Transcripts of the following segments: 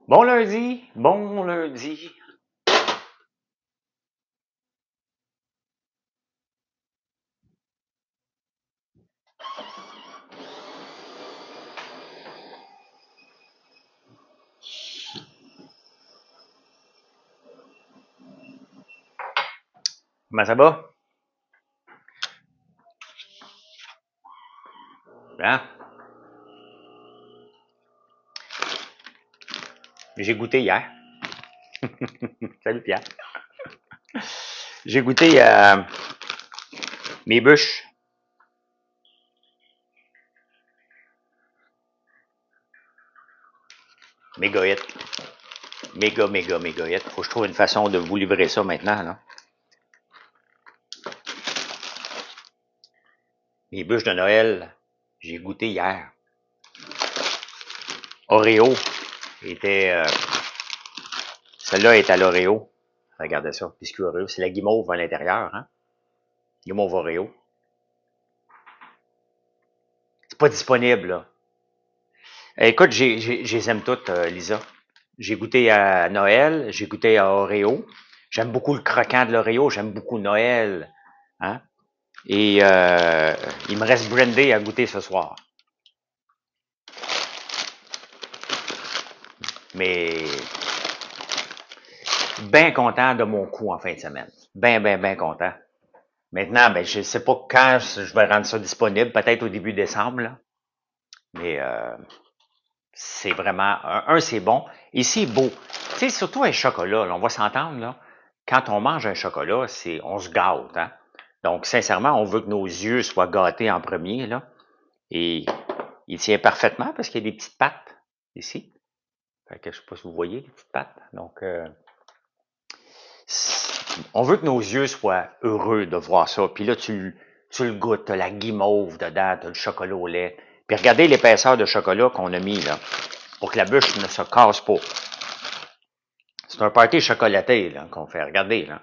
Bon lundi, bon lundi. Comment ça va? Hein? J'ai goûté hier. Salut Pierre. J'ai goûté mes bûches. Méga hit. Méga, méga, méga hit. Faut que je trouve une façon de vous livrer ça maintenant, là. Mes bûches de Noël, j'ai goûté hier. Oreo était. Celle-là est à l'Oreo. Regardez ça, biscuit Oreo. C'est la guimauve à l'intérieur, hein? Guimauve Oreo. C'est pas disponible, là. Écoute, je les aime toutes, Lisa. J'ai goûté à Noël, j'ai goûté à Oreo. J'aime beaucoup le croquant de l'Oreo, j'aime beaucoup Noël. Hein? Et il me reste Brandy à goûter ce soir. Mais bien content de mon coup en fin de semaine. Bien content. Maintenant, ben, je ne sais pas quand je vais rendre ça disponible, peut-être au début décembre, là. Mais c'est vraiment, c'est bon. Et c'est beau. Tu sais, surtout un chocolat, là, on va s'entendre, là. Quand on mange un chocolat, on se gâte, hein. Donc, sincèrement, on veut que nos yeux soient gâtés en premier, là. Et il tient parfaitement parce qu'il y a des petites pattes ici. Fait que je sais pas si vous voyez les petites pattes. Donc, on veut que nos yeux soient heureux de voir ça. Puis là, tu le goûtes, t'as la guimauve dedans, t'as le chocolat au lait. Puis regardez l'épaisseur de chocolat qu'on a mis, là, pour que la bûche ne se casse pas. C'est un party chocolaté là, qu'on fait. Regardez, là.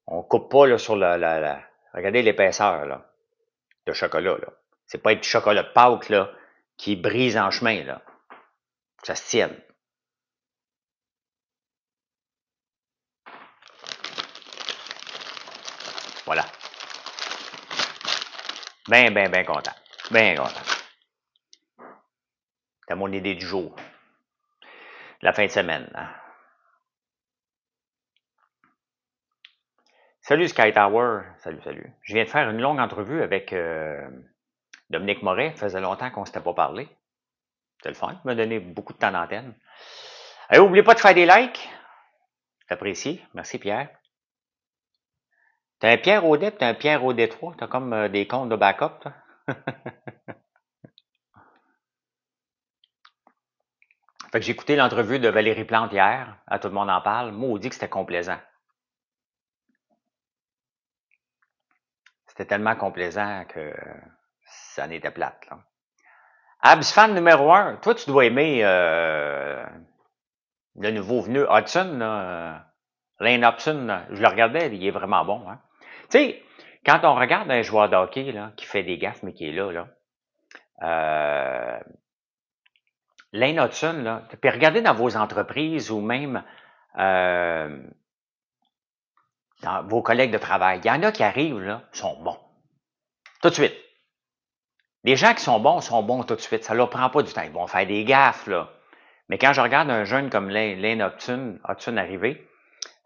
On coupe pas là, sur la. Regardez l'épaisseur là, de chocolat. Là. C'est pas du chocolat de Pâques là, qui brise en chemin. Là. Ça se tienne. Voilà. Bien content. Bien content. C'est mon idée du jour. La fin de semaine. Hein. Salut Sky Tower. Salut, salut. Je viens de faire une longue entrevue avec Dominique Moret. Ça faisait longtemps qu'on ne s'était pas parlé. C'est le fun. Il m'a donné beaucoup de temps d'antenne. Et n'oubliez pas de faire des likes. J'apprécie. Merci Pierre. T'as un Pierre Audet, t'as un Pierre Audet 3, t'as comme des comptes de backup, toi. Fait que j'ai écouté l'entrevue de Valérie Plante hier, à Tout le monde en parle. Maudit que c'était complaisant. C'était tellement complaisant que ça en était plate, là. Abs fan numéro un, toi tu dois aimer le nouveau venu Hudson, là, Lane Hudson, là. Je le regardais, il est vraiment bon, hein. Tu sais, quand on regarde un joueur de hockey là, qui fait des gaffes, mais qui est là, Lane Hudson, là, puis regardez dans vos entreprises ou même euh, dans vos collègues de travail, il y en a qui arrivent, là, sont bons. Tout de suite. Les gens qui sont bons tout de suite. Ça leur prend pas du temps. Ils vont faire des gaffes, là. Mais quand je regarde un jeune comme Lane Hudson arriver,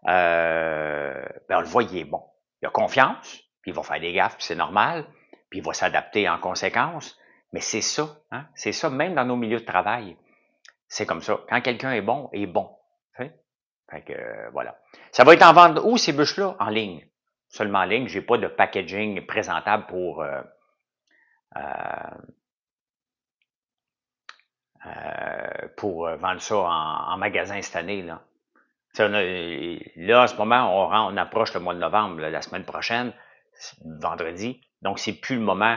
ben on le voit, il est bon. Il a confiance, puis il va faire des gaffes, puis c'est normal, puis il va s'adapter en conséquence. Mais c'est ça, hein? C'est ça, même dans nos milieux de travail. C'est comme ça. Quand quelqu'un est bon, il est bon. Fait que voilà. Ça va être en vente où ces bûches-là? En ligne. Seulement en ligne. J'ai pas de packaging présentable euh, pour vendre ça en magasin cette année. Là. Là, en ce moment, on approche le mois de novembre, là, la semaine prochaine, vendredi. Donc, c'est plus le moment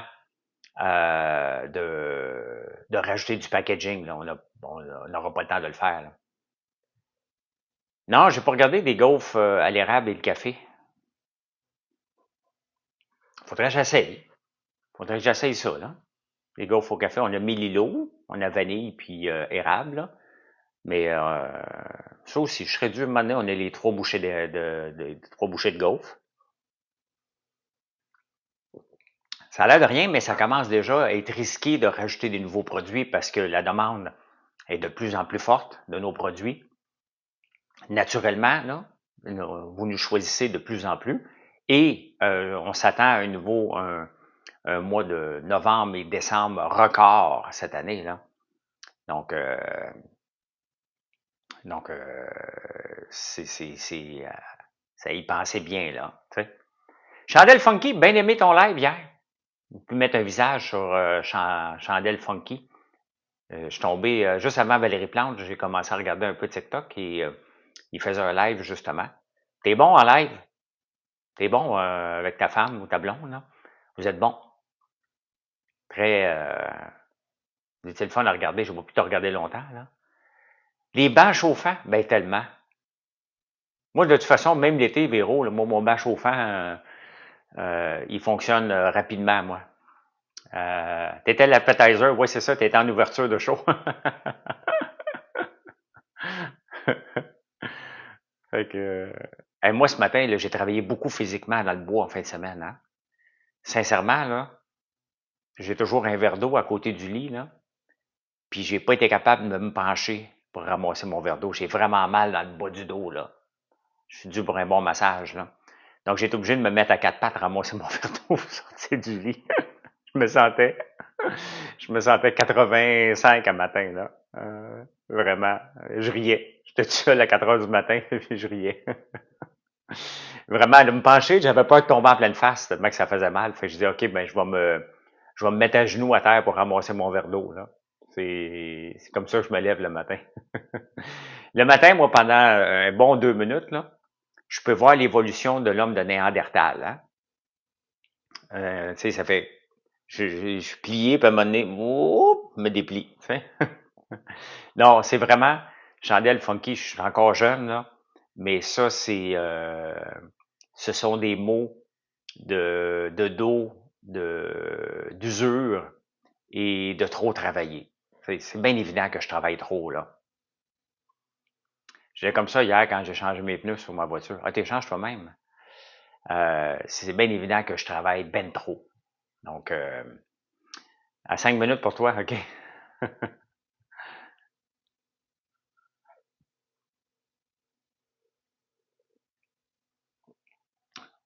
de rajouter du packaging. Là. On n'aura pas le temps de le faire. Là. Non, j'ai pas regardé des gaufres à l'érable et le café. Faudrait que j'essaye. Faudrait que j'essaye ça, là. Les gaufres au café, on a mis Lilo, on a vanille puis érable, là. Mais ça aussi, je serais dû, à un moment donné, on a les 3 bouchées trois bouchées de gaufres. Ça a l'air de rien, mais ça commence déjà à être risqué de rajouter des nouveaux produits parce que la demande est de plus en plus forte de nos produits. Naturellement, là, vous nous choisissez de plus en plus et on s'attend à un mois de novembre et décembre record cette année, là. Donc, ça y pensait bien, là. T'sais. Chandelle Funky, bien aimé ton live hier. Vous pouvez mettre un visage sur Chandelle Funky. Je suis tombé juste avant Valérie Plante, j'ai commencé à regarder un peu TikTok et il faisait un live justement. T'es bon en live? T'es bon avec ta femme ou ta blonde, là? Vous êtes bon? Très c'était le fun à regarder, je ne vais plus te regarder longtemps, là. Les bancs chauffants, ben tellement. Moi, de toute façon, même l'été, Véro, là, moi, mon banc chauffant, il fonctionne rapidement, moi. T'étais l'appetizer, oui, c'est ça, t'étais en ouverture de show. Fait que, moi, ce matin, là, j'ai travaillé beaucoup physiquement dans le bois en fin de semaine. Hein. Sincèrement, là, j'ai toujours un verre d'eau à côté du lit, là, puis j'ai pas été capable de me pencher pour ramasser mon verre d'eau. J'ai vraiment mal dans le bas du dos, là. Je suis dû pour un bon massage, là. Donc, j'ai été obligé de me mettre à quatre pattes, ramasser mon verre d'eau pour sortir du lit. je me sentais, je me sentais 85 à matin, là. Vraiment, je riais. J'étais tout seul à 4 heures du matin, puis je riais. Vraiment, de me pencher, j'avais peur de tomber en pleine face, tellement que ça faisait mal. Fait que je dis, OK, ben, je vais me mettre à genoux à terre pour ramasser mon verre d'eau, là. C'est comme ça que je me lève le matin. Le matin, moi, pendant un bon 2 minutes, là, je peux voir l'évolution de l'homme de Néandertal, hein. Tu sais, ça fait, je suis plié, puis à un moment donné, me déplie, tu sais. Non, c'est vraiment, Chandelle Funky, je suis encore jeune, là, mais ça, ce sont des mots de dos, d'usure et de trop travailler. C'est bien évident que je travaille trop, là. J'ai comme ça hier quand j'ai changé mes pneus sur ma voiture. Ah, t'échanges toi-même. C'est bien évident que je travaille ben trop. Donc, à 5 minutes pour toi, OK?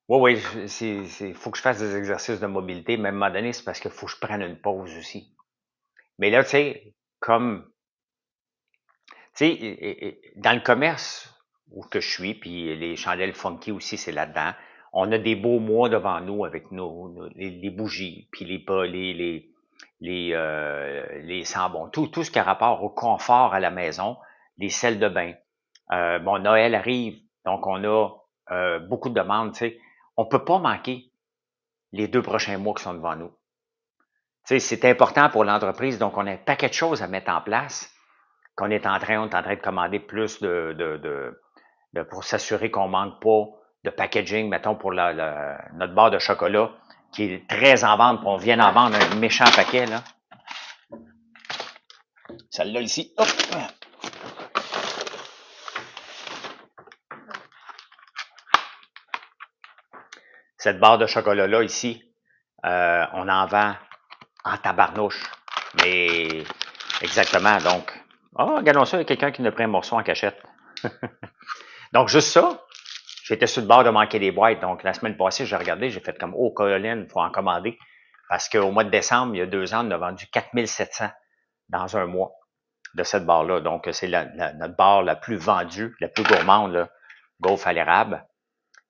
Oui, oui, faut que je fasse des exercices de mobilité, mais à un moment donné, c'est parce qu'il faut que je prenne une pause aussi. Mais là, tu sais, comme, tu sais, dans le commerce où que je suis, puis les chandelles funky aussi, c'est là-dedans, on a des beaux mois devant nous avec les bougies, puis les sambons, tout ce qui a rapport au confort à la maison, les sels de bain. Bon, Noël arrive, donc on a beaucoup de demandes, tu sais. On peut pas manquer les 2 prochains mois qui sont devant nous. Tu sais, c'est important pour l'entreprise, donc on a un paquet de choses à mettre en place qu'on on est en train de commander plus pour s'assurer qu'on manque pas de packaging, mettons, pour notre barre de chocolat, qui est très en vente, puis on vient d'en vendre un méchant paquet, là. Celle-là ici, hop! Cette barre de chocolat-là, ici, on en vend en tabarnouche. Mais, exactement, donc, regardons ça, il y a quelqu'un qui nous a pris un morceau en cachette. Donc, juste ça, j'étais sur le bord de manquer des boîtes. Donc, la semaine passée, j'ai regardé, j'ai fait comme, oh, Colin, il faut en commander. Parce qu'au mois de décembre, il y a 2 ans, on a vendu 4700 dans un mois de cette barre-là. Donc, c'est notre barre la plus vendue, la plus gourmande, là, gaufre à l'érable.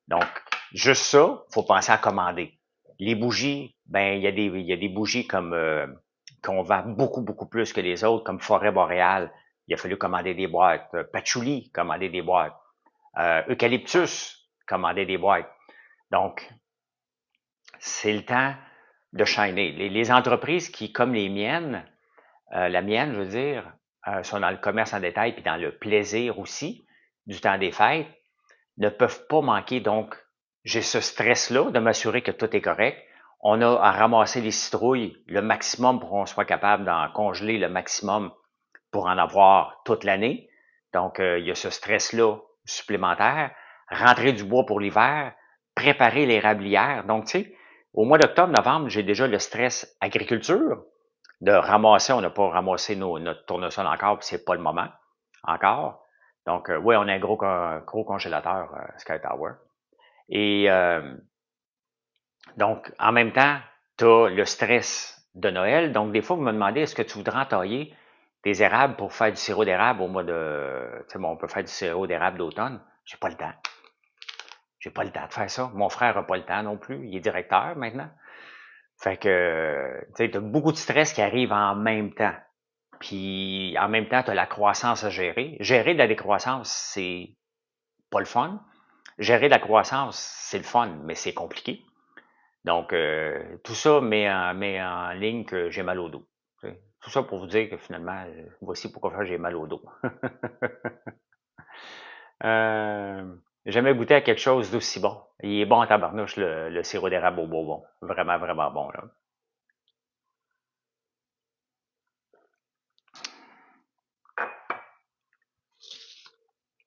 Donc, juste ça, faut penser à commander. Les bougies, ben, il y a des bougies comme qu'on vend beaucoup, beaucoup plus que les autres, comme Forêt Boréale. Il a fallu commander des boîtes. Patchouli, commander des boîtes. Eucalyptus, commander des boîtes. Donc, c'est le temps de shiner. Les entreprises qui, comme les miennes, la mienne, je veux dire, sont dans le commerce en détail puis dans le plaisir aussi du temps des fêtes, ne peuvent pas manquer. Donc, j'ai ce stress-là de m'assurer que tout est correct. On a à ramasser les citrouilles le maximum pour qu'on soit capable d'en congeler le maximum pour en avoir toute l'année. Donc, il y a ce stress-là supplémentaire. Rentrer du bois pour l'hiver, préparer l'érablière. Donc, tu sais, au mois d'octobre, novembre, j'ai déjà le stress agriculture, de ramasser. On n'a pas ramassé notre tournesol encore, puis c'est pas le moment encore. Donc, oui, on a un gros congélateur Sky Tower. Et donc, en même temps, tu as le stress de Noël. Donc, des fois, vous me demandez, est-ce que tu voudrais entailler des érables pour faire du sirop d'érable au mois de... Tu sais, bon, on peut faire du sirop d'érable d'automne. J'ai pas le temps. J'ai pas le temps de faire ça. Mon frère a pas le temps non plus. Il est directeur maintenant. Fait que, tu sais, t'as beaucoup de stress qui arrive en même temps. Puis, en même temps, tu as la croissance à gérer. Gérer de la décroissance, c'est pas le fun. Gérer de la croissance, c'est le fun, mais c'est compliqué. Donc, tout ça met en ligne que j'ai mal au dos. Tu sais. Tout ça pour vous dire que finalement, voici pourquoi j'ai mal au dos. J'ai jamais goûté à quelque chose d'aussi bon. Il est bon en tabarnouche, le sirop d'érable au bourbon. Vraiment, vraiment bon, là.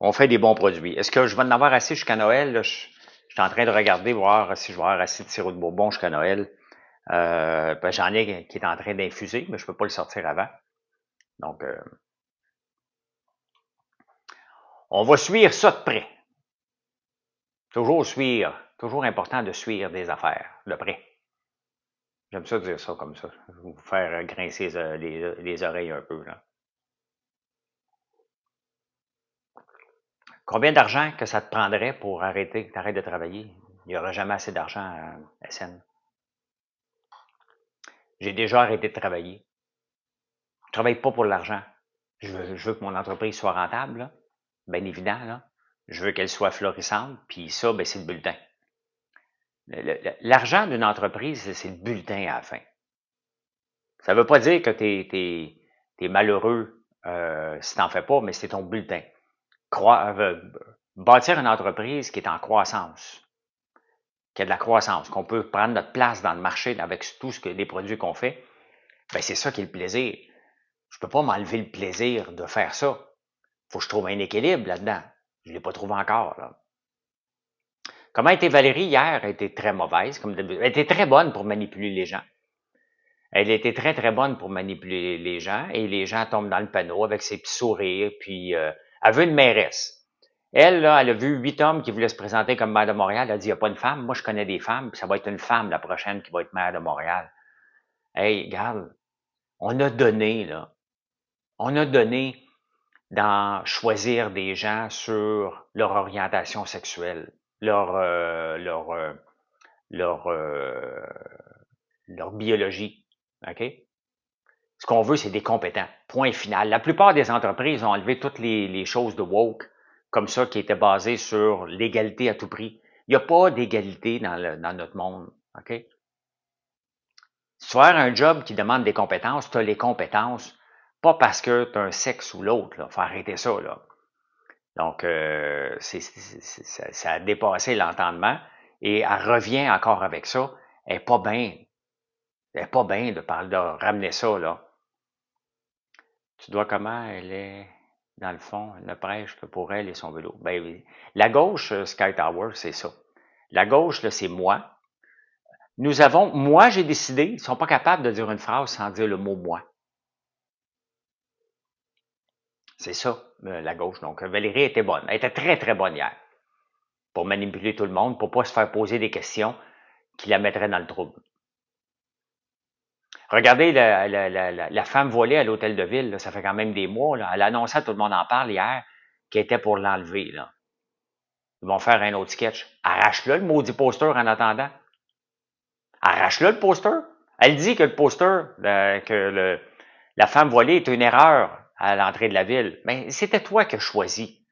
On fait des bons produits. Est-ce que je vais en avoir assez jusqu'à Noël? Là? Je suis en train de regarder, voir si je vais avoir assez de sirop de bourbon jusqu'à Noël. Ben, j'en ai qui est en train d'infuser, mais je peux pas le sortir avant. Donc, on va suivre ça de près. Toujours suivre. Toujours important de suivre des affaires de près. J'aime ça dire ça comme ça. Je vais vous faire grincer les oreilles un peu, là. Combien d'argent que ça te prendrait pour arrêter, que tu arrêtes de travailler? Il n'y aura jamais assez d'argent à SN. J'ai déjà arrêté de travailler. Je travaille pas pour l'argent. Je veux que mon entreprise soit rentable, là. Bien évident, là. Je veux qu'elle soit florissante, puis ça, ben, c'est le bulletin. L'argent d'une entreprise, c'est le bulletin à la fin. Ça ne veut pas dire que tu es malheureux si tu n'en fais pas, mais c'est ton bulletin. Bâtir une entreprise qui est en croissance, qui a de la croissance, qu'on peut prendre notre place dans le marché avec tout ce que les produits qu'on fait, ben c'est ça qui est le plaisir. Je peux pas m'enlever le plaisir de faire ça. Faut que je trouve un équilibre là-dedans. Je l'ai pas trouvé encore, là. Comment était Valérie hier? Elle était très mauvaise, comme d'habitude. Elle était très bonne pour manipuler les gens. Elle était très, très bonne pour manipuler les gens, et les gens tombent dans le panneau avec ses petits sourires, puis elle veut une mairesse. Elle, là, elle a vu 8 hommes qui voulaient se présenter comme maire de Montréal. Elle a dit, il n'y a pas une femme. Moi, je connais des femmes, puis ça va être une femme la prochaine qui va être maire de Montréal. Hey, regarde, on a donné, là. On a donné dans choisir des gens sur leur orientation sexuelle, leur, leur biologie. OK? Ce qu'on veut, c'est des compétents. Point final. La plupart des entreprises ont enlevé toutes les choses de woke, comme ça, qui étaient basées sur l'égalité à tout prix. Il n'y a pas d'égalité dans notre monde. OK? Si tu veux faire un job qui demande des compétences, tu as les compétences, pas parce que tu as un sexe ou l'autre. Il faut arrêter ça, là. Donc, ça a dépassé l'entendement et elle revient encore avec ça. Elle n'est pas bien. Elle n'est pas bien de ramener ça, là. Tu dois comment? Elle est, dans le fond, elle ne prêche que pour elle et son vélo. Ben oui. La gauche, Sky Tower, c'est ça. La gauche, là, c'est moi. Moi, j'ai décidé, ils ne sont pas capables de dire une phrase sans dire le mot moi. C'est ça, la gauche. Donc, Valérie était bonne. Elle était très, très bonne hier. Pour manipuler tout le monde, pour pas se faire poser des questions qui la mettraient dans le trouble. Regardez la femme volée à l'hôtel de ville, là, ça fait quand même des mois. Là. Elle a annoncé, tout le monde en parle hier, qu'elle était pour l'enlever. Là. Ils vont faire un autre sketch. Arrache-le, le maudit poster en attendant. Arrache-le, le poster. Elle dit que le poster, la femme volée est une erreur à l'entrée de la ville. Mais c'était toi qui as choisi.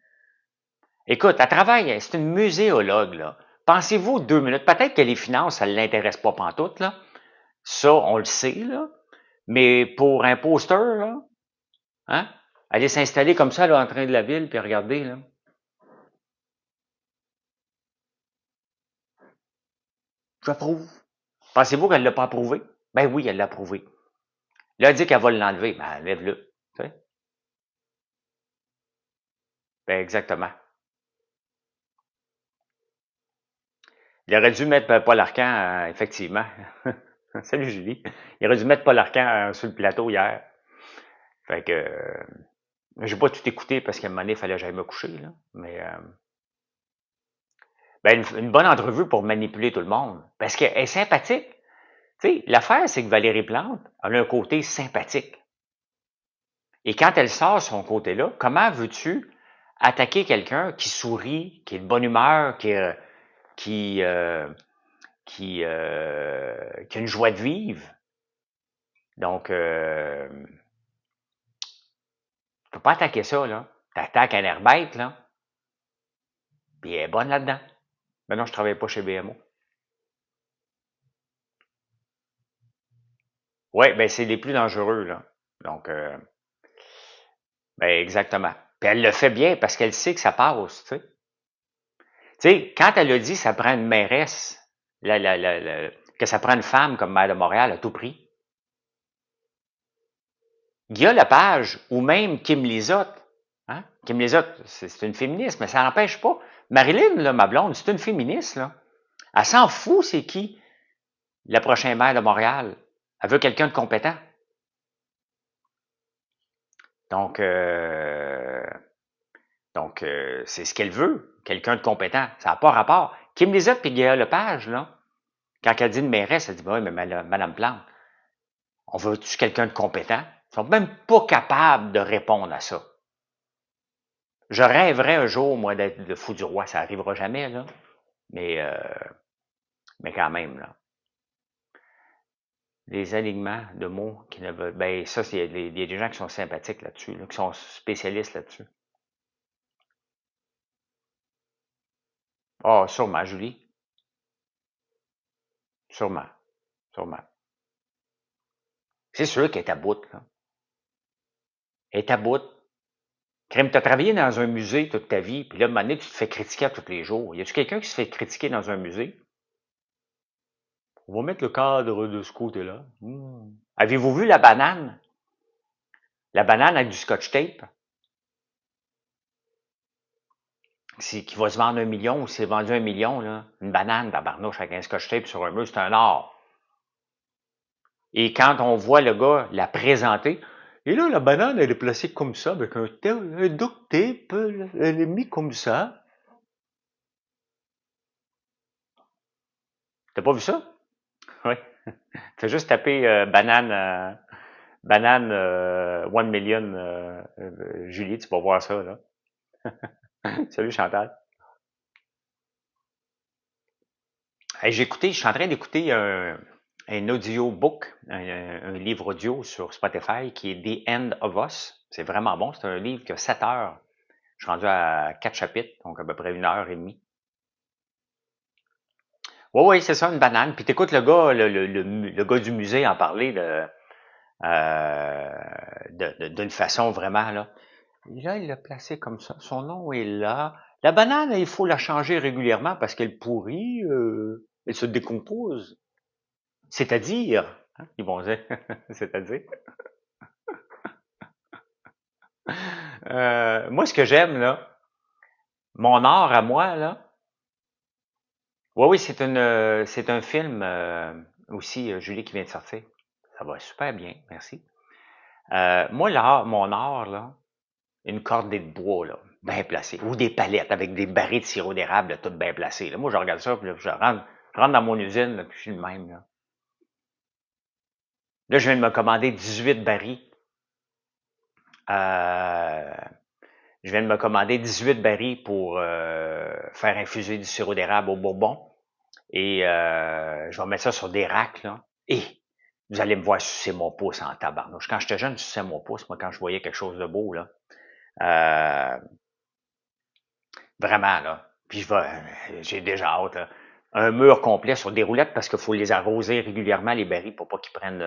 Écoute, elle travaille, c'est une muséologue, là. Pensez-vous 2 minutes. Peut-être que les finances, ça ne l'intéresse pas pantoute, là. Ça, on le sait, là. Mais pour un poster, là, hein, aller s'installer comme ça à l'entrée de la ville, puis regarder, là. J'approuve. Pensez-vous qu'elle ne l'a pas approuvé? Ben oui, elle l'a approuvé. Là, elle dit qu'elle va l'enlever. Ben, enlève-le. Tu sais? Ben, exactement. Il aurait dû mettre Paul Arcand, effectivement. Salut Julie. Il aurait dû mettre Paul Arcand sur le plateau hier. Fait que j'ai pas tout écouté parce qu'à un moment donné, il fallait que j'aille me coucher, là. Mais ben, une bonne entrevue pour manipuler tout le monde. Parce qu'elle est sympathique. Tu sais, l'affaire, c'est que Valérie Plante, elle a un côté sympathique. Et quand elle sort son côté-là, comment veux-tu attaquer quelqu'un qui sourit, qui est de bonne humeur, qui, euh, qui a une joie de vivre? Donc, tu peux pas attaquer ça, là. T'attaques un air bête, là, puis elle est bonne là-dedans. Mais non, je travaille pas chez BMO. Oui, ben c'est les plus dangereux, là. Donc, ben exactement. Puis elle le fait bien parce qu'elle sait que ça passe, tu sais. Tu sais, quand elle a dit ça prend une mairesse, que ça prend une femme comme maire de Montréal à tout prix, Guillaume Lepage ou même Kim Lizotte, hein? Kim Lizotte, c'est une féministe, mais ça n'empêche pas. Marilyn, là, ma blonde, c'est une féministe, là. Elle s'en fout, c'est qui le prochain maire de Montréal. Elle veut quelqu'un de compétent. Donc, c'est ce qu'elle veut, quelqu'un de compétent. Ça n'a pas rapport. Kim Lizotte et Guillaume Lepage, là, quand elle dit une mairesse, elle dit, ben oui, mais Madame Plante, on veut-tu quelqu'un de compétent? Ils sont même pas capables de répondre à ça. Je rêverais un jour, moi, d'être le fou du roi. Ça arrivera jamais, là. Mais, euh, mais quand même, là. Les alignements de mots qui ne veulent. Ben, ça, il y a des gens qui sont sympathiques là-dessus, là, qui sont spécialistes là-dessus. Ah, oh, sûrement, Julie. Sûrement. Sûrement. C'est sûr qu'elle est à bout, là. Elle est à bout. Crème, tu as travaillé dans un musée toute ta vie, puis là, à un moment donné, tu te fais critiquer à tous les jours. Y a-tu quelqu'un qui se fait critiquer dans un musée? On va mettre le cadre de ce côté-là. Avez-vous vu la banane? La banane avec du scotch tape? Qui va se vendre 1 million ou c'est vendu 1 million, là. Une banane, tabarnouche, avec un scotch tape sur un mur, c'est un art. Et quand on voit le gars la présenter, et là, la banane, elle est placée comme ça, avec un duct tape, elle est mise comme ça. T'as pas vu ça? Oui. Fais juste taper banane 1 million Julie, tu vas voir ça, là. Salut Chantal. Hey, je suis en train d'écouter un audiobook, un livre audio sur Spotify qui est The End of Us. C'est vraiment bon. C'est un livre qui a 7 heures. Je suis rendu à 4 chapitres, donc à peu près 1 heure et demie. Oui, oui, c'est ça, une banane. Puis t'écoutes le gars, le gars du musée en parler d'une façon vraiment, là. Et là, il l'a placé comme ça. Son nom est là. La banane, il faut la changer régulièrement parce qu'elle pourrit, elle se décompose. C'est-à-dire, hein, ils vont dire, c'est-à-dire. Moi, ce que j'aime, là, mon art à moi, là, oui, oui, c'est un film aussi, Julie, qui vient de sortir. Ça va super bien, merci. Moi, là, mon art, là, une cordée de bois, là, bien placée, ou des palettes avec des barils de sirop d'érable, là, toutes bien placées. Là. Moi, je regarde ça, puis là, je rentre dans mon usine, là, puis je suis le même. Là. Là, je viens de me commander 18 barils. Euh, je viens de me commander 18 barils pour faire infuser du sirop d'érable au bourbon. Et je vais mettre ça sur des racks, là. Et vous allez me voir sucer mon pouce en tabarnouche. Quand j'étais jeune, je suçais mon pouce, moi, quand je voyais quelque chose de beau, là. Euh, Vraiment, là. Puis j'ai déjà hâte, là. Un mur complet sur des roulettes parce qu'il faut les arroser régulièrement, les barils, pour pas qu'ils prennent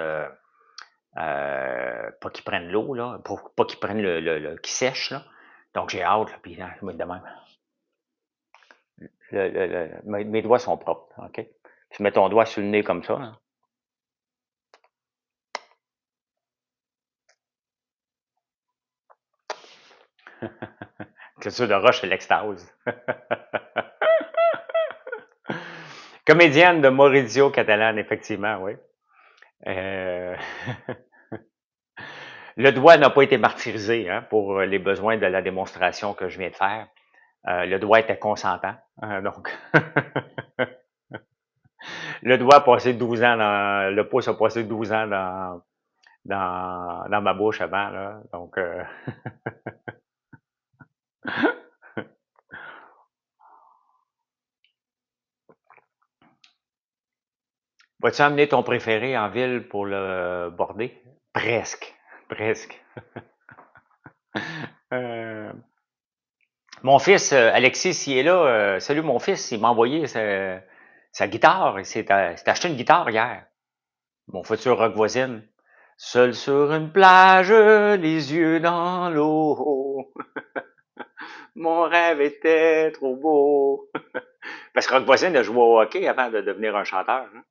pas qu'ils prennent l'eau, là, pour pas qu'ils prennent qu'ils sèchent, là. Donc j'ai hâte, là, puis je me demande. Mes doigts sont propres, OK? Tu mets ton doigt sur le nez comme ça, là. Culture de roche, c'est l'extase. Comédienne de Maurizio Catalan, effectivement, oui. Euh, Le doigt n'a pas été martyrisé hein, pour les besoins de la démonstration que je viens de faire. Le doigt était consentant. Donc, le doigt a passé 12 ans le pouce a passé 12 ans dans ma bouche avant. Là. Donc, vas-tu amener ton préféré en ville pour le border? Presque. Presque. Mon fils, Alexis, s'il est là, salut mon fils, il m'a envoyé sa guitare. Il s'est acheté une guitare hier. Mon futur rock voisine. Seul sur une plage, les yeux dans l'eau. Mon rêve était trop beau. Parce que rock voisine a joué au hockey avant de devenir un chanteur. Hein.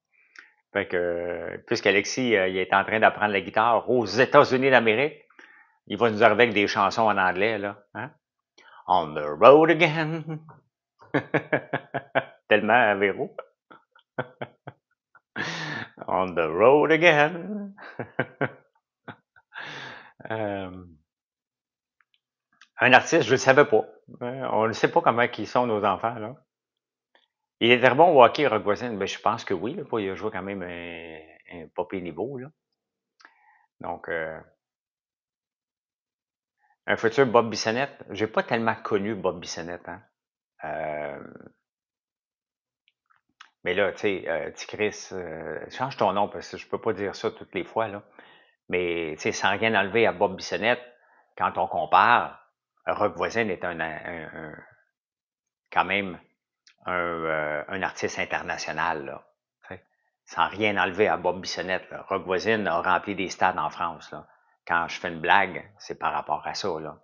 Fait que, puisqu'Alexis, il est en train d'apprendre la guitare aux États-Unis d'Amérique, il va nous arriver avec des chansons en anglais, là. Hein? On the road again. Tellement, Véro. On the road again. Un artiste, je ne le savais pas. On ne sait pas comment ils sont, nos enfants. Là. Il est très bon au hockey, Rock voisine. Ben, je pense que oui. Là, il a joué quand même un pas pire niveau. Là. Donc, un futur Bob Bissonnette. J'ai pas tellement connu Bob Bissonnette. Hein. Mais là, tu sais, Chris, change ton nom parce que je peux pas dire ça toutes les fois. Là. Mais, tu sais, sans rien enlever à Bob Bissonnette, quand on compare, Rock voisine est quand même un artiste international, là, sans rien enlever à Bob Bissonnette. Là. Rock voisine a rempli des stades en France. Là. Quand je fais une blague, c'est par rapport à ça. Là.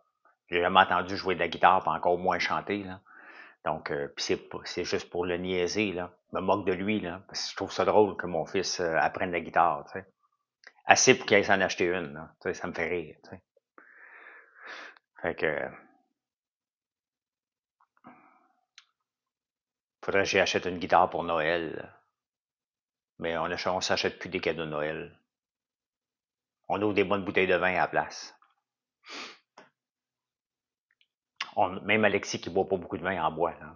J'ai jamais entendu jouer de la guitare, pas encore moins chanter. Là. Donc, c'est juste pour le niaiser. Là. Je me moque de lui, là, parce que je trouve ça drôle que mon fils apprenne la guitare. T'sais. Assez pour qu'il aille s'en acheter une. Là. Ça me fait rire. T'sais. Fait que... faudrait que j'achète une guitare pour Noël. Mais on s'achète plus des cadeaux de Noël. On ouvre des bonnes bouteilles de vin à la place. Même Alexis qui boit pas beaucoup de vin en boit. Là.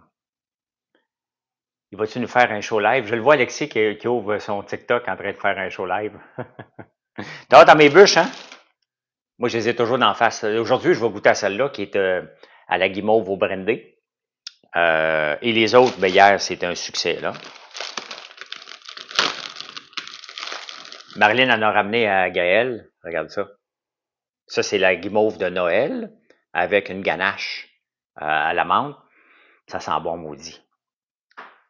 Il va-tu nous faire un show live? Je le vois Alexis qui ouvre son TikTok en train de faire un show live. T'as hâte à mes bûches, hein? Moi, je les ai toujours d'en face. Aujourd'hui, je vais goûter à celle-là qui est à la guimauve au brandy. Et les autres, ben, hier, c'était un succès, là. Marlène en a ramené à Gaël. Regarde ça. Ça, c'est la guimauve de Noël avec une ganache à la menthe. Ça sent bon, maudit.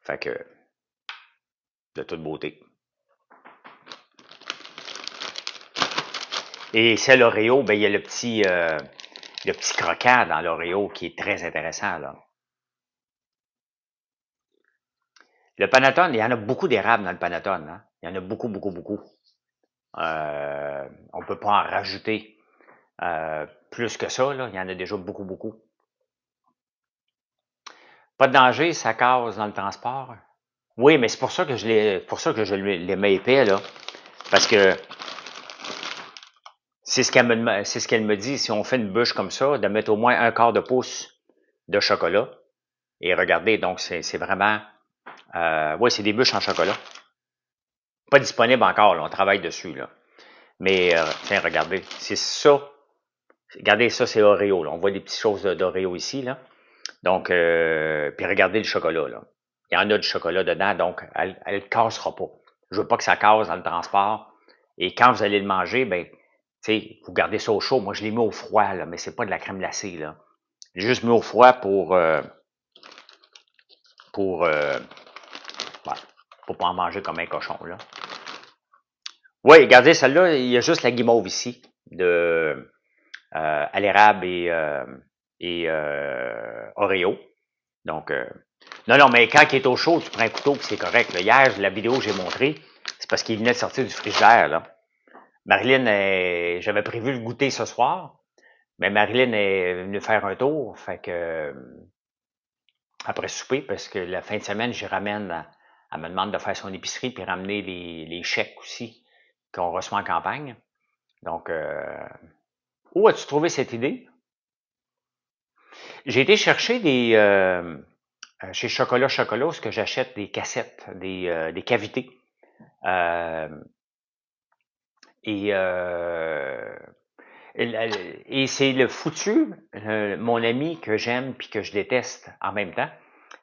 Fait que, de toute beauté. Et c'est l'Oreo, ben, il y a le petit croquant dans l'Oreo qui est très intéressant, là. Le panettone, il y en a beaucoup d'érables dans le panettone, hein. Il y en a beaucoup, beaucoup, beaucoup. On peut pas en rajouter plus que ça, là. Il y en a déjà beaucoup, beaucoup. Pas de danger, ça casse dans le transport. Oui, mais c'est pour ça que je les mets épais, là. Parce que c'est ce qu'elle me dit, si on fait une bûche comme ça, de mettre au moins 1/4 de pouce de chocolat. Et regardez, donc c'est vraiment... oui, c'est des bûches en chocolat. Pas disponible encore, là, on travaille dessus, là. Mais, tiens, regardez, c'est ça. Regardez, ça, c'est Oreo, là. On voit des petites choses d'Oreo ici, là. Donc, puis regardez le chocolat, là. Il y en a du chocolat dedans, donc elle ne cassera pas. Je veux pas que ça casse dans le transport. Et quand vous allez le manger, ben, tu sais, vous gardez ça au chaud. Moi, je l'ai mis au froid, là, mais c'est pas de la crème glacée, là. J'ai juste mis au froid pour pas en manger comme un cochon, là. Oui, regardez, celle-là, il y a juste la guimauve ici, à l'érable et Oreo. Donc, non, mais quand il est au chaud, tu prends un couteau puis c'est correct. Là. Hier, la vidéo que j'ai montrée, c'est parce qu'il venait de sortir du frigidaire, là. Marilyn, j'avais prévu le goûter ce soir, Mais Marilyn est venue faire un tour, fait que après souper, parce que la fin de semaine, j'y ramène, elle me demande de faire son épicerie puis ramener les chèques aussi qu'on reçoit en campagne. Donc, où as-tu trouvé cette idée? J'ai été chercher chez Chocolat Chocolat, ce que j'achète des cassettes, des cavités. Euh, et et c'est le foutu, mon ami que j'aime puis que je déteste en même temps,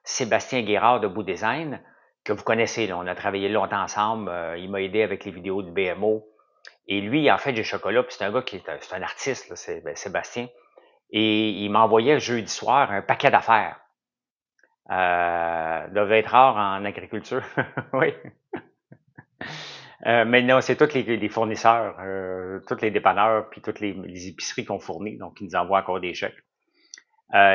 Sébastien Guérard de Bout Design, que vous connaissez, là, on a travaillé longtemps ensemble, il m'a aidé avec les vidéos du BMO. Et lui, en fait, j'ai Chocolat, puis c'est un gars c'est un artiste, là, c'est Sébastien. Et il m'envoyait jeudi soir un paquet d'affaires. Devait être rare en agriculture. Oui. Mais non, c'est tous les fournisseurs, tous les dépanneurs, puis toutes les épiceries qu'on fournit, donc ils nous envoient encore des chèques.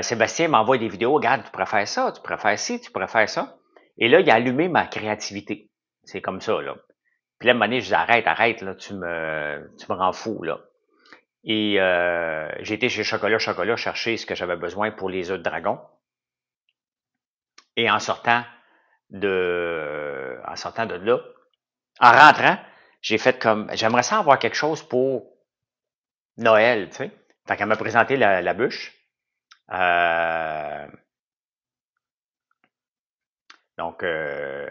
Sébastien m'envoie des vidéos, regarde, tu pourrais faire ça, tu pourrais faire ci, tu pourrais faire ça. Et là, il a allumé ma créativité. C'est comme ça, là. Puis là, à un moment donné, je dis, arrête, là, tu me rends fou, là. Et j'ai été chez Chocolat Chocolat chercher ce que j'avais besoin pour les œufs de dragon. Et en sortant de là, en rentrant, j'ai fait comme, j'aimerais ça avoir quelque chose pour Noël, tu sais. Fait qu'elle m'a présenté la bûche. Euh, donc, et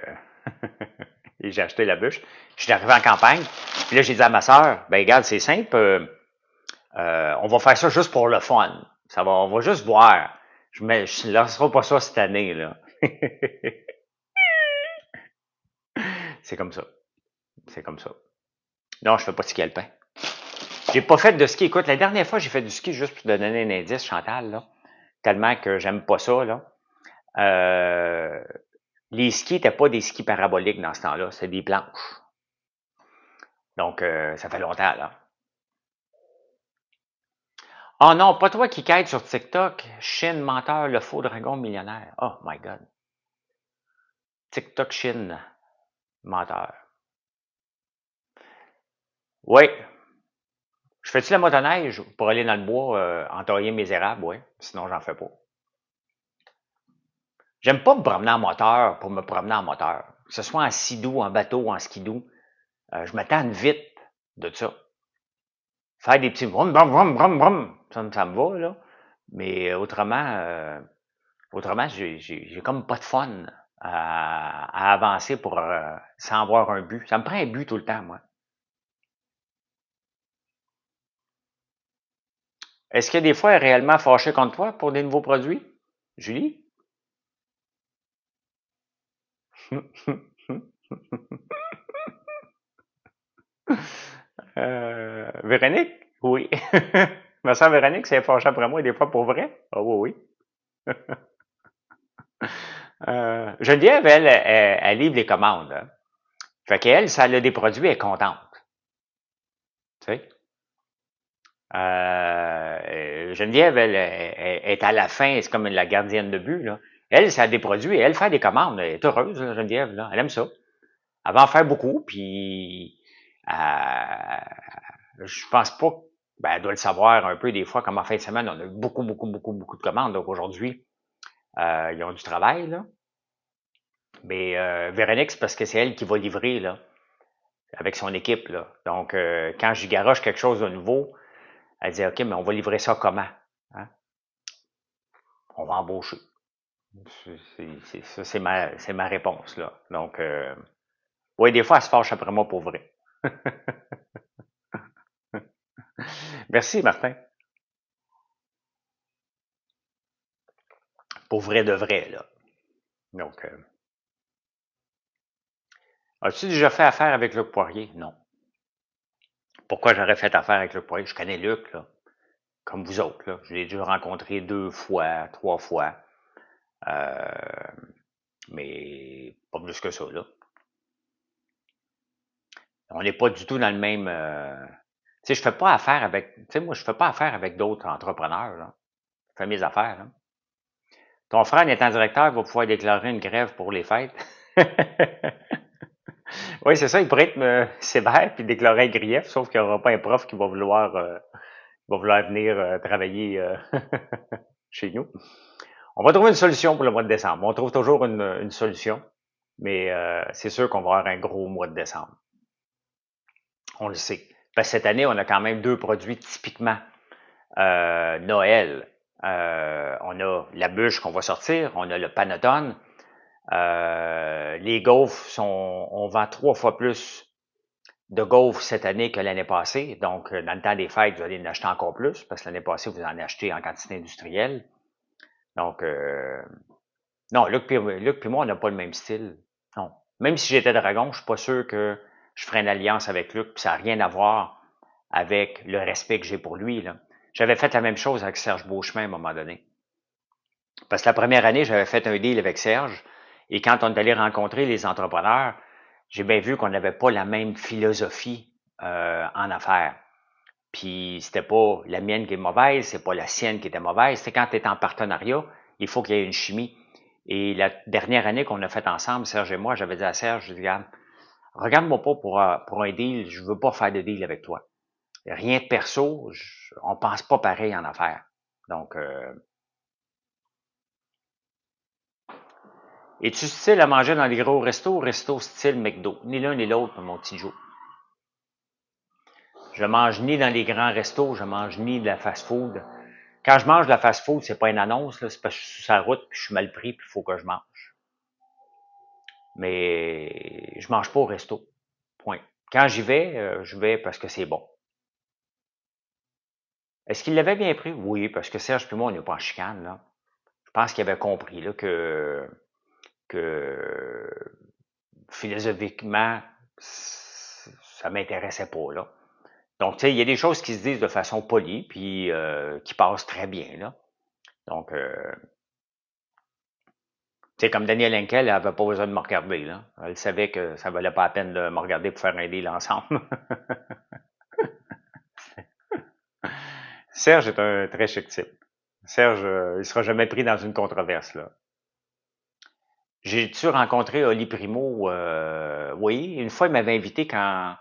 j'ai acheté la bûche. Je suis arrivé en campagne. Puis là, j'ai dit à ma sœur, ben regarde, c'est simple. On va faire ça juste pour le fun. On va juste boire. Je ne lancerai pas ça cette année, là. C'est comme ça. C'est comme ça. Non, je fais pas de ski alpin. J'ai pas fait de ski. Écoute, la dernière fois, j'ai fait du ski juste pour te donner un indice, Chantal, là. Tellement que j'aime pas ça, là. Euh, les skis n'étaient pas des skis paraboliques dans ce temps-là, c'était des planches. Donc, ça fait longtemps, là. Oh non, pas toi qui quête sur TikTok. Chine, menteur, le faux dragon millionnaire. Oh my God. TikTok Chine, menteur. Oui. Je fais-tu la motoneige pour aller dans le bois entailler mes érables? Oui. Sinon, j'en fais pas. J'aime pas me promener en moteur pour me promener en moteur. Que ce soit en sidou, en bateau, en skidoo. Je m'attends vite de ça. Faire des petits vroom, vroom, vroom, vroom, vroom, ça me va, là. Mais autrement, j'ai comme pas de fun à avancer sans avoir un but. Ça me prend un but tout le temps, moi. Est-ce que des fois, elle est réellement fâchée contre toi pour des nouveaux produits? Julie? Véronique? Oui. Ma sœur Véronique s'est fâchée après moi des fois pour vrai? Ah oui, oui. Geneviève, elle livre les commandes. Hein. Fait qu'elle, ça a des produits, elle est contente. Tu sais? Geneviève, elle est à la fin, c'est comme la gardienne de but. Là. Elle, ça a des produits, elle fait des commandes. Elle est heureuse, là, Geneviève. Là. Elle aime ça. Elle va en faire beaucoup, puis je pense pas. Ben, elle doit le savoir un peu des fois, comme en fin de semaine, on a eu beaucoup, beaucoup, beaucoup, beaucoup de commandes. Donc aujourd'hui, ils ont du travail, là. Mais Véronique, c'est parce que c'est elle qui va livrer, là, avec son équipe, là. Donc, quand j'y garoche quelque chose de nouveau, elle dit, OK, mais on va livrer ça comment? Hein? On va embaucher. Ça, c'est ma réponse, là. Donc, oui, des fois, elle se fâche après moi pour vrai. Merci, Martin. Pour vrai de vrai, là. Donc, as-tu déjà fait affaire avec Luc Poirier? Non. Pourquoi j'aurais fait affaire avec Luc Poirier? Je connais Luc, là. Comme vous autres, là. Je l'ai déjà rencontré 2 fois, 3 fois. Euh, mais pas plus que ça, là. On n'est pas du tout dans le même. Tu sais, je fais pas affaire avec. Tu sais, moi, je fais pas affaire avec d'autres entrepreneurs, là. Je fais mes affaires, là. Ton frère, étant directeur, va pouvoir déclarer une grève pour les fêtes. Oui, c'est ça, il pourrait être sévère puis déclarer un grief, sauf qu'il n'y aura pas un prof qui va vouloir va vouloir venir travailler chez nous. On va trouver une solution pour le mois de décembre. On trouve toujours une solution, mais c'est sûr qu'on va avoir un gros mois de décembre. On le sait. Parce que cette année, on a quand même 2 produits typiquement Noël. On a la bûche qu'on va sortir, on a le panettone. Les gaufres on vend 3 fois plus de gaufres cette année que l'année passée. Donc, dans le temps des fêtes, vous allez en acheter encore plus, parce que l'année passée, vous en achetez en quantité industrielle. Donc, non, Luc puis moi, on n'a pas le même style. Non. Même si j'étais dragon, je suis pas sûr que je ferais une alliance avec Luc, puis ça n'a rien à voir avec le respect que j'ai pour lui, là. J'avais fait la même chose avec Serge Beauchemin à un moment donné. Parce que la première année, j'avais fait un deal avec Serge, et quand on est allé rencontrer les entrepreneurs, j'ai bien vu qu'on n'avait pas la même philosophie en affaires. Puis c'était pas la mienne qui est mauvaise, c'est pas la sienne qui était mauvaise. C'est quand tu es en partenariat, il faut qu'il y ait une chimie. Et la dernière année qu'on a faite ensemble, Serge et moi, j'avais dit à Serge, je dis, regarde-moi pas pour un deal, je veux pas faire de deal avec toi. Rien de perso, on pense pas pareil en affaires. Donc, es-tu style à manger dans les gros restos ou resto style McDo? Ni l'un ni l'autre, mon petit Joe. Je mange ni dans les grands restos, je mange ni de la fast-food. Quand je mange de la fast-food, c'est pas une annonce, là, c'est parce que je suis sur la route, puis je suis mal pris, puis il faut que je mange. Mais je mange pas au resto. Point. Quand j'y vais, je vais parce que c'est bon. Est-ce qu'il l'avait bien pris? Oui, parce que Serge puis moi, on n'est pas en chicane, là. Je pense qu'il avait compris là, que philosophiquement, ça m'intéressait pas, là. Donc, tu sais, il y a des choses qui se disent de façon polie, puis qui passent très bien, là. Donc, c'est comme Daniel Henkel, elle avait pas besoin de me regarder, là. Elle savait que ça valait pas la peine de me regarder pour faire un deal ensemble. Serge est un très chic type. Serge, il sera jamais pris dans une controverse, là. J'ai-tu rencontré Oli Primo? Oui, une fois, il m'avait invité quand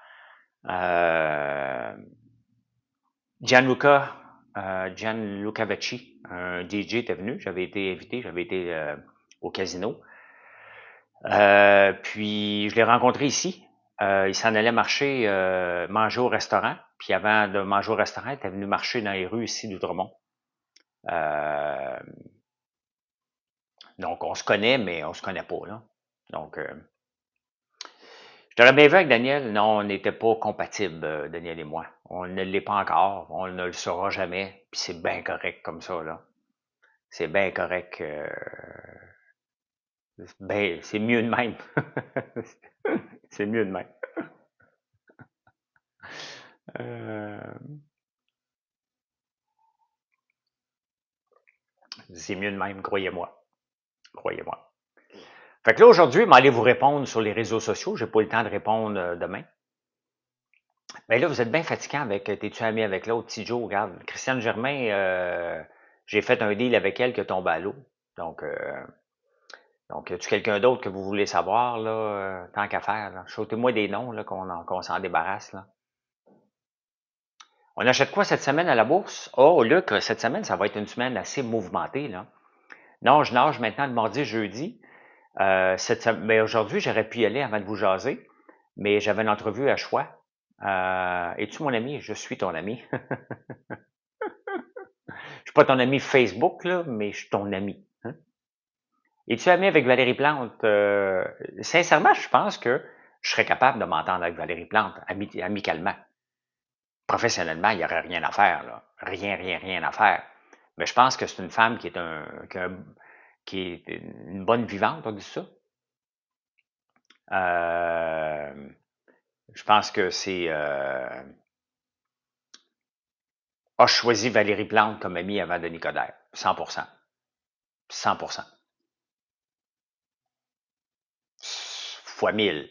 Gianluca, Gianluca Vecchi, un DJ, était venu. J'avais été invité, j'avais été au casino. Puis je l'ai rencontré ici. Il s'en allait manger au restaurant. Puis avant de manger au restaurant, il était venu marcher dans les rues ici d'Outremont. Euh, donc on se connaît, mais on se connaît pas, là. Donc je t'aurais bien vu avec Daniel. Non, on n'était pas compatibles, Daniel et moi. On ne l'est pas encore. On ne le saura jamais. Puis c'est bien correct comme ça, là. C'est bien correct. Ben, c'est mieux de même. C'est mieux de même. Euh, c'est mieux de même, croyez-moi. Croyez-moi. Fait que là, aujourd'hui, je vais aller vous répondre sur les réseaux sociaux. J'ai pas eu le temps de répondre demain. Mais là, vous êtes bien fatiguant avec. T'es-tu ami avec l'autre? Petit Joe, regarde. Christiane Germain, j'ai fait un deal avec elle qui est tombé à l'eau. Donc, y a-tu quelqu'un d'autre que vous voulez savoir, là, tant qu'à faire, là? Sautez-moi des noms, là, qu'on s'en débarrasse, là. On achète quoi cette semaine à la bourse? Oh, Luc, cette semaine, ça va être une semaine assez mouvementée, là. Non, je nage maintenant le mardi, jeudi. Mais aujourd'hui, j'aurais pu y aller avant de vous jaser, mais j'avais une entrevue à choix. Es-tu mon ami? Je suis ton ami. Je suis pas ton ami Facebook, là, mais je suis ton ami. Hein? Es-tu ami avec Valérie Plante? Sincèrement, je pense que je serais capable de m'entendre avec Valérie Plante, amicalement. Professionnellement, il n'y aurait rien à faire, là. Rien, rien, rien à faire. Mais je pense que c'est une femme qui est une bonne vivante, on dit ça. Je pense que a choisi Valérie Plante comme amie avant Denis Coderre. 100%. 100%. Fois 1000.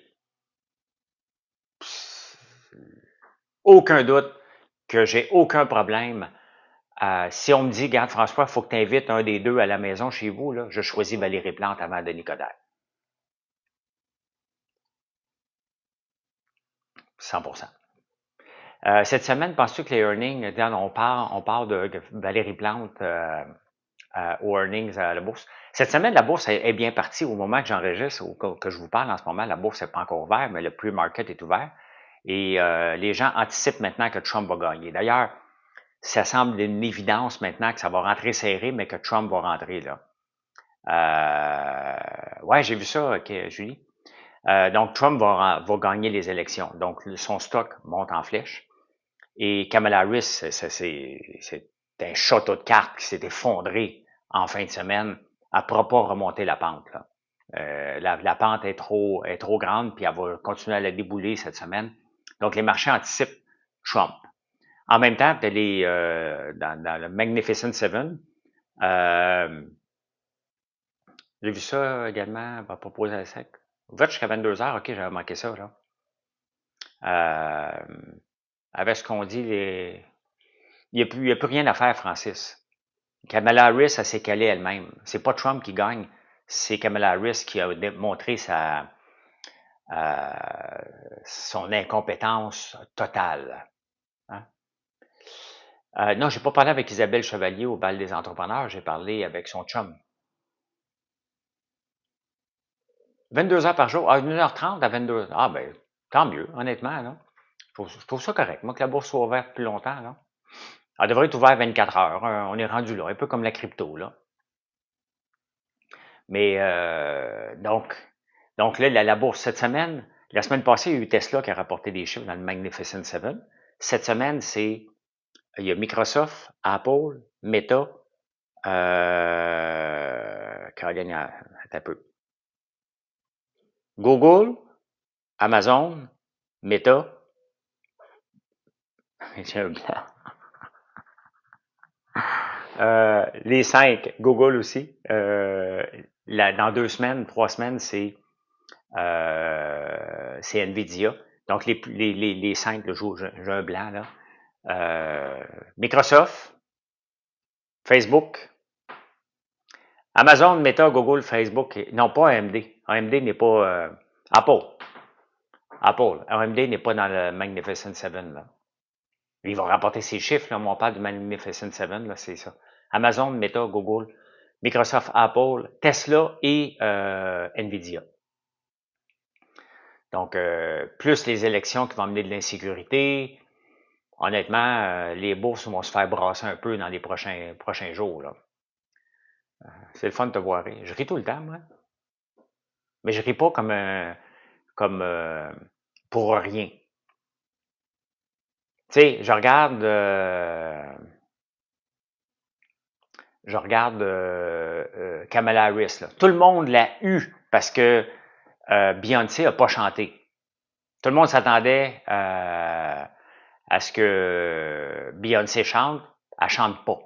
Aucun doute que j'ai aucun problème. Si on me dit, regarde François, il faut que tu invites un des deux à la maison chez vous, là, je choisis Valérie Plante avant Denis Coderre. 100%. Cette semaine, penses-tu que les earnings, on parle de Valérie Plante aux earnings à la bourse. Cette semaine, la bourse est bien partie au moment que j'enregistre ou que je vous parle en ce moment. La bourse n'est pas encore ouverte, mais le pre-market est ouvert. Et les gens anticipent maintenant que Trump va gagner. D'ailleurs, ça semble une évidence maintenant que ça va rentrer serré, mais que Trump va rentrer là. Ouais, j'ai vu ça, ok, Julie. Donc, Trump va gagner les élections. Donc, son stock monte en flèche. Et Kamala Harris, c'est un château de cartes qui s'est effondré en fin de semaine. Elle ne pourra pas remonter la pente. Là. La pente est trop grande, puis elle va continuer à la débouler cette semaine. Donc, les marchés anticipent Trump. En même temps, dans le Magnificent Seven, j'ai vu ça également à propos de la SEC. Vous faites jusqu'à 22 heures, ok, j'avais manqué ça, là. Avec ce qu'on dit, il n'y a plus rien à faire, Francis. Kamala Harris, elle s'est calée elle-même. C'est pas Trump qui gagne, c'est Kamala Harris qui a montré son incompétence totale. Hein? Non, j'ai pas parlé avec Isabelle Chevalier au bal des entrepreneurs, j'ai parlé avec son chum. 22 heures par jour, 1h30 à 22 heures. Ah ben, tant mieux, honnêtement, là. Je trouve ça correct. Moi, que la bourse soit ouverte plus longtemps, là. Elle devrait être ouverte 24 heures. On est rendu là, un peu comme la crypto, là. Mais donc là, la bourse cette semaine, la semaine passée, il y a eu Tesla qui a rapporté des chiffres dans le Magnificent Seven. Cette semaine, il y a Microsoft, Apple, Meta, Caroline, attends un peu. Google, Amazon, Meta, j'ai un blanc. Les 5, Google aussi. Dans 2 semaines, 3 semaines, c'est Nvidia. Donc, les 5, j'ai un blanc, là. Microsoft, Facebook, Amazon, Meta, Google, Facebook, non pas AMD. AMD n'est pas Apple. AMD n'est pas dans le Magnificent Seven, là. Il va rapporter ses chiffres, là, mais on parle du Magnificent Seven, là, c'est ça. Amazon, Meta, Google, Microsoft, Apple, Tesla et Nvidia. Donc, plus les élections qui vont amener de l'insécurité, honnêtement, les bourses vont se faire brasser un peu dans les prochains jours, là. C'est le fun de te voir rire. Je ris tout le temps, moi. Mais je ris pas comme pour rien. Tu sais, je regarde Kamala Harris. Là. Tout le monde l'a eu parce que Beyoncé a pas chanté. Tout le monde s'attendait à ce que Beyoncé chante. Elle chante pas.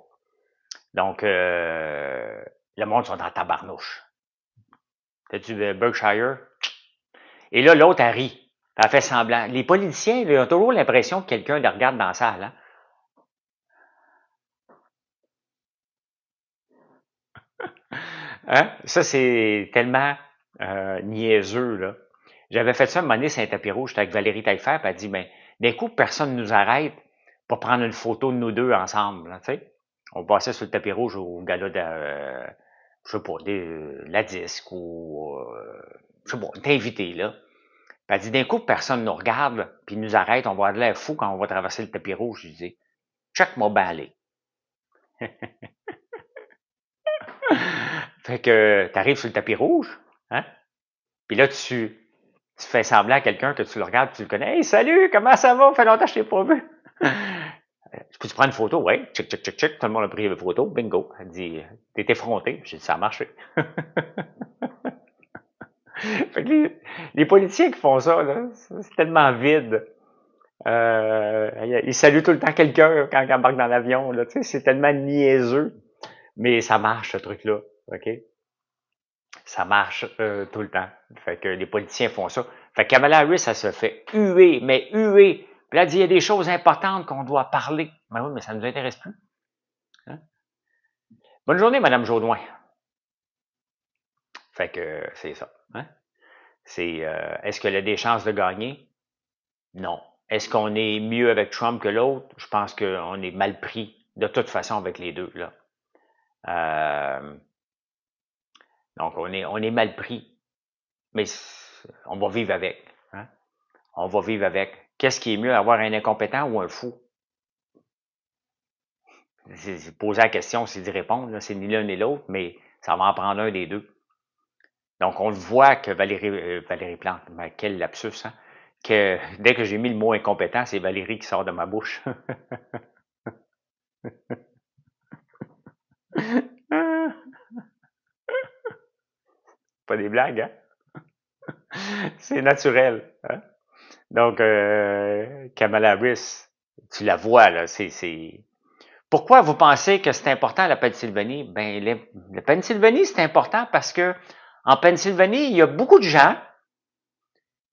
Donc, le monde sont en tabarnouche. T'as-tu de Berkshire? Et là, l'autre, elle rit. Elle fait semblant. Les politiciens, ils ont toujours l'impression que quelqu'un les regarde dans la salle. Hein? Hein? Ça, c'est tellement niaiseux, là. J'avais fait ça un moment donné sur un tapis rouge, j'étais avec Valérie Taillefer, puis elle dit, ben, d'un coup, personne ne nous arrête pour prendre une photo de nous deux ensemble, tu sais. On passait sur le tapis rouge au gala de, je sais pas, la disque ou, je sais pas, on était invité, là. Puis elle dit, d'un coup, personne nous regarde, puis nous arrête, on va avoir de l'air fou quand on va traverser le tapis rouge. Je dis, check-moi bien aller. Fait que, t'arrives sur le tapis rouge, hein? Puis là, tu fais semblant à quelqu'un que tu le regardes, tu le connais. Hey, salut, comment ça va? Fait longtemps que je t'ai pas vu. Peux-tu prendre une photo? Oui, check, check, check, check. Tout le monde a pris une photo. Bingo. Elle dit, t'es effronté. J'ai dit, ça a marché. Fait que les politiciens qui font ça, là, c'est tellement vide. Ils saluent tout le temps quelqu'un quand ils embarquent dans l'avion. Là, tu sais, c'est tellement niaiseux. Mais ça marche, ce truc-là. OK? Ça marche tout le temps. Fait que les politiciens font ça. Fait que Kamala Harris, ça se fait huer, mais huer. Puis là, elle dit, il y a des choses importantes qu'on doit parler. Ben oui, mais ça ne nous intéresse plus. Hein? Bonne journée, Madame Jaudoin. Fait que c'est ça. Hein? Est-ce qu'elle a des chances de gagner? Non. Est-ce qu'on est mieux avec Trump que l'autre? Je pense qu'on est mal pris de toute façon avec les deux, là. Euh, donc, on est mal pris, mais on va vivre avec. Hein? On va vivre avec. Qu'est-ce qui est mieux, avoir un incompétent ou un fou? C'est poser la question, c'est d'y répondre. C'est ni l'un ni l'autre, mais ça va en prendre un des deux. Donc, on le voit que Valérie Plante, ben, quel lapsus, hein? Que dès que j'ai mis le mot incompétent, c'est Valérie qui sort de ma bouche. Pas des blagues, hein? C'est naturel. Hein? Donc, Kamala Harris, tu la vois, là, c'est... Pourquoi vous pensez que c'est important, la Pennsylvanie? Ben, la Pennsylvanie, c'est important parce que en Pennsylvanie, il y a beaucoup de gens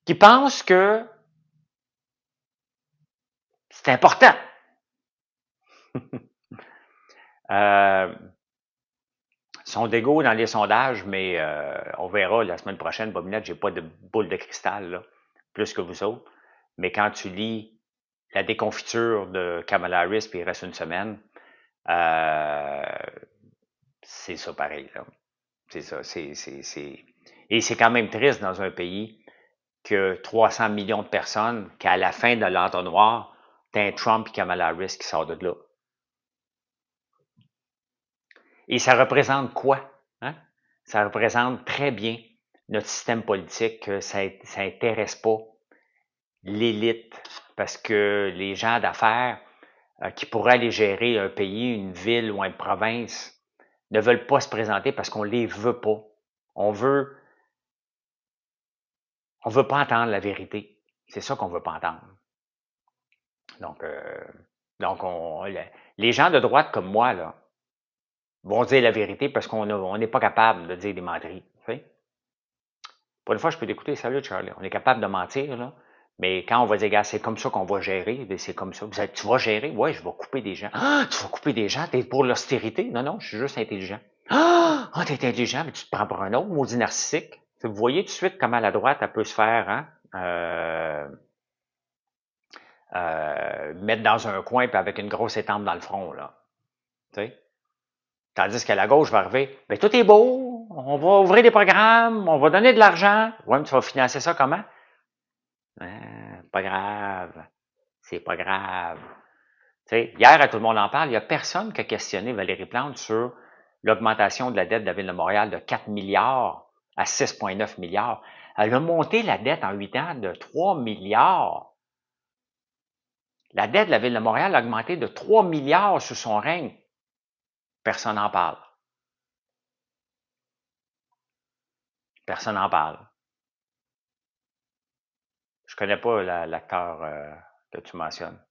qui pensent que c'est important. Sont d'égaux dans les sondages, mais on verra la semaine prochaine. Bobinette, j'ai pas de boule de cristal, là, plus que vous autres. Mais quand tu lis la déconfiture de Kamala Harris, puis il reste une semaine, euh, c'est ça pareil, là. C'est ça. Et c'est quand même triste dans un pays que 300 millions de personnes, qu'à la fin de l'entonnoir, t'as un Trump et Kamala Harris qui sort de là. Et ça représente quoi? Hein? Ça représente très bien notre système politique, que ça intéresse pas l'élite, parce que les gens d'affaires qui pourraient aller gérer un pays, une ville ou une province ne veulent pas se présenter parce qu'on les veut pas. On veut pas entendre la vérité. C'est ça qu'on veut pas entendre. Donc, les gens de droite comme moi, là, vont dire la vérité parce qu'on n'est pas capable de dire des menteries. Tu sais? Pour une fois, je peux t'écouter. Salut, Charlie. On est capable de mentir, là. Mais quand on va dire, gars, c'est comme ça qu'on va gérer, c'est comme ça. Tu vas gérer? Oui, je vais couper des gens. Ah, tu vas couper des gens? T'es pour l'austérité? Non, non, je suis juste intelligent. Ah, t'es intelligent, mais tu te prends pour un autre, maudit narcissique. Vous voyez tout de suite comment la droite, elle peut se faire, hein? Mettre dans un coin puis avec une grosse étampe dans le front, là. Tu sais? Tandis qu'à la gauche, va arriver, ben tout est beau, on va ouvrir des programmes, on va donner de l'argent. Ouais, mais tu vas financer ça comment? Pas grave. C'est pas grave. Tu sais, hier, à tout le monde en parle, il n'y a personne qui a questionné Valérie Plante sur l'augmentation de la dette de la Ville de Montréal de 4 milliards à 6,9 milliards. Elle a monté la dette en 8 ans de 3 milliards. La dette de la Ville de Montréal a augmenté de 3 milliards sous son règne. Personne n'en parle. Personne n'en parle. Je connais pas l'acteur que tu mentionnes.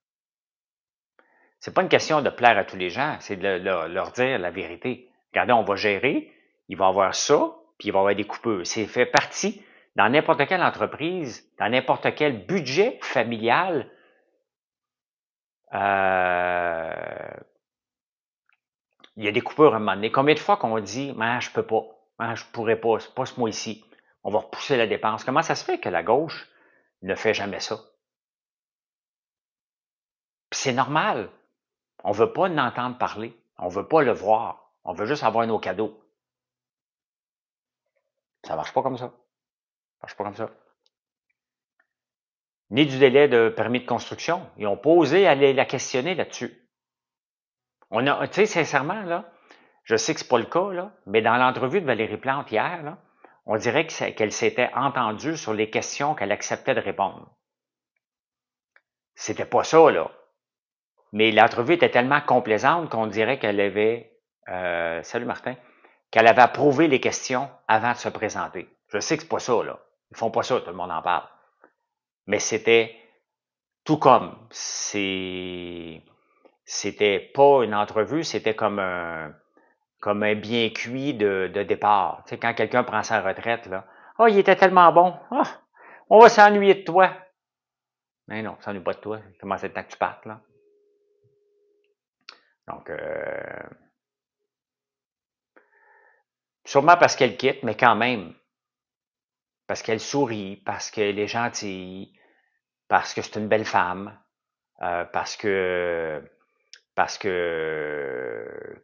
C'est pas une question de plaire à tous les gens, c'est de leur dire la vérité. Regardez, on va gérer, il va y avoir ça, puis il va y avoir des coupures. C'est fait partie dans n'importe quelle entreprise, dans n'importe quel budget familial. Il y a des coupures à un moment donné. Combien de fois qu'on dit, je peux pas, je pourrais pas, c'est pas ce mois-ci. On va repousser la dépense. Comment ça se fait que la gauche ne fait jamais ça? Puis c'est normal. On veut pas l'entendre parler. On veut pas le voir. On veut juste avoir nos cadeaux. Ça marche pas comme ça. Ça marche pas comme ça. Ni du délai de permis de construction. Ils ont pas osé aller la questionner là-dessus. On a, tu sais, sincèrement, là, je sais que c'est pas le cas, là, mais dans l'entrevue de Valérie Plante hier, là, on dirait qu'elle s'était entendue sur les questions qu'elle acceptait de répondre. C'était pas ça, là. Mais l'entrevue était tellement complaisante qu'on dirait qu'elle avait, salut Martin, qu'elle avait approuvé les questions avant de se présenter. Je sais que c'est pas ça, là. Ils font pas ça, tout le monde en parle. Mais c'était tout comme. C'était pas une entrevue, c'était comme un bien cuit de départ. Tu sais, quand quelqu'un prend sa retraite, là, oh, il était tellement bon. Oh, on va s'ennuyer de toi. Mais non, ça s'ennuie pas de toi. Comment c'est le temps que tu partes, là? Donc, sûrement parce qu'elle quitte, mais quand même. Parce qu'elle sourit, parce qu'elle est gentille. parce que c'est une belle femme, parce que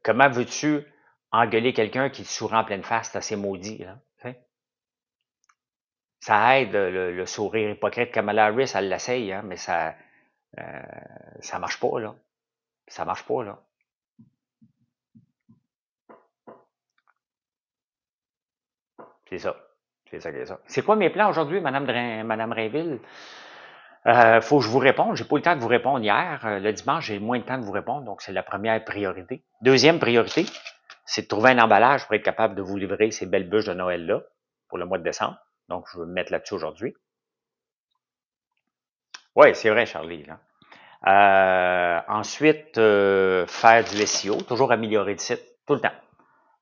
comment veux-tu engueuler quelqu'un qui te sourit en pleine face, c'est assez maudit, là, tu sais? Ça aide le sourire hypocrite. Kamala Harris, elle l'essaye, hein, mais euh, ça marche pas, là. Ça marche pas, là. C'est ça. C'est ça, c'est ça. C'est quoi mes plans aujourd'hui, Madame Rainville? Faut que je vous réponde. J'ai pas eu le temps de vous répondre hier. Le dimanche, j'ai moins de temps de vous répondre, donc c'est la première priorité. Deuxième priorité, c'est de trouver un emballage pour être capable de vous livrer ces belles bûches de Noël-là pour le mois de décembre. Donc, je vais me mettre là-dessus aujourd'hui. Oui, c'est vrai, Charlie. Là. Ensuite, faire du SEO, toujours améliorer le site, tout le temps.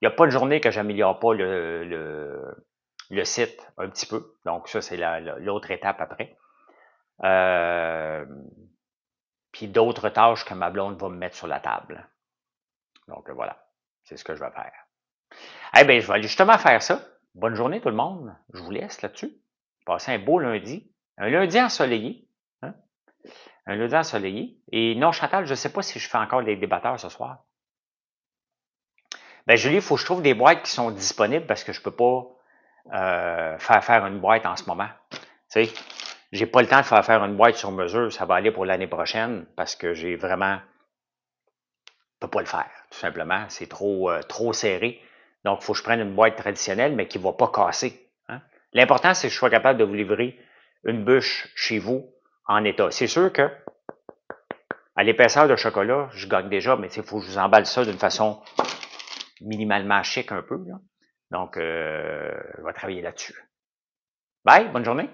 Il n'y a pas de journée que j'améliore pas le site un petit peu. Donc, ça, c'est l'autre étape après. Puis d'autres tâches que ma blonde va me mettre sur la table. Donc, voilà. C'est ce que je vais faire. Eh bien, je vais aller justement faire ça. Bonne journée tout le monde. Je vous laisse là-dessus. Passez un beau lundi. Un lundi ensoleillé. Hein? Un lundi ensoleillé. Et non, Chantal, je ne sais pas si je fais encore des débatteurs ce soir. Ben, Julie, il faut que je trouve des boîtes qui sont disponibles parce que je ne peux pas faire une boîte en ce moment. Tu sais, j'ai pas le temps de faire une boîte sur mesure. Ça va aller pour l'année prochaine parce que j'ai vraiment je peux pas le faire, tout simplement. C'est trop serré. Donc, il faut que je prenne une boîte traditionnelle, mais qui ne va pas casser. Hein? L'important, c'est que je sois capable de vous livrer une bûche chez vous en état. C'est sûr que à l'épaisseur de chocolat, je gagne déjà, mais il faut que je vous emballe ça d'une façon minimalement chic un peu. Là. Donc, je vais travailler là-dessus. Bye, bonne journée.